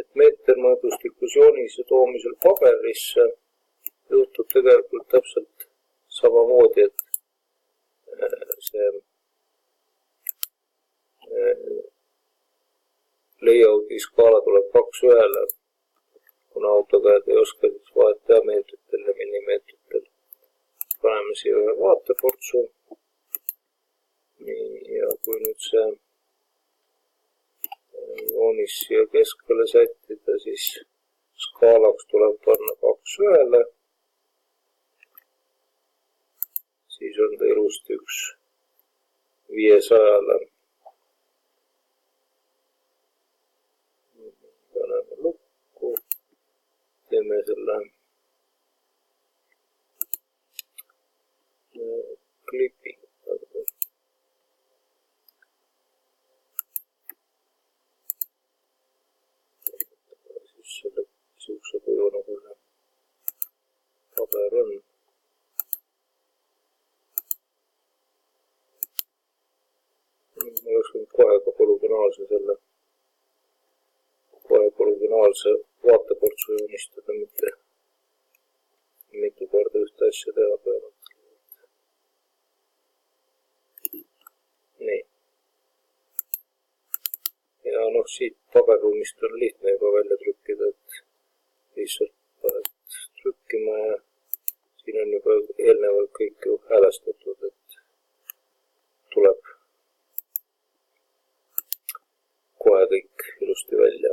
et meetermõõdustikus joonise toomisel paberisse juhtub tegelikult täpselt samamoodi, et see layout'i skaala tuleb 2:1, kuna autokäed ei oska siis vahet teha meetritel ja millimeetritel. Paneme siia ühe vaateportsu. Nii, ja kui nüüd see joonis siia keskele sättida, siis skaalaks tuleb panna 2:1. Siis on ta ilusti 1/500. Paneme lukku. Teeme selle klipi. Siis selle siukse kuju nagu see paber on. Ma oleks võinud kohe ka polügonaalse vaateportsu joonistada, mitte mitu korda ühte asja teha peale. Nii. Ja noh, siit paberruumist on lihtne juba välja trükkida, et lihtsalt paned trükkima ja siin on juba eelnevalt kõik ju häälestatud, et tuleb kohe kõik ilusti välja.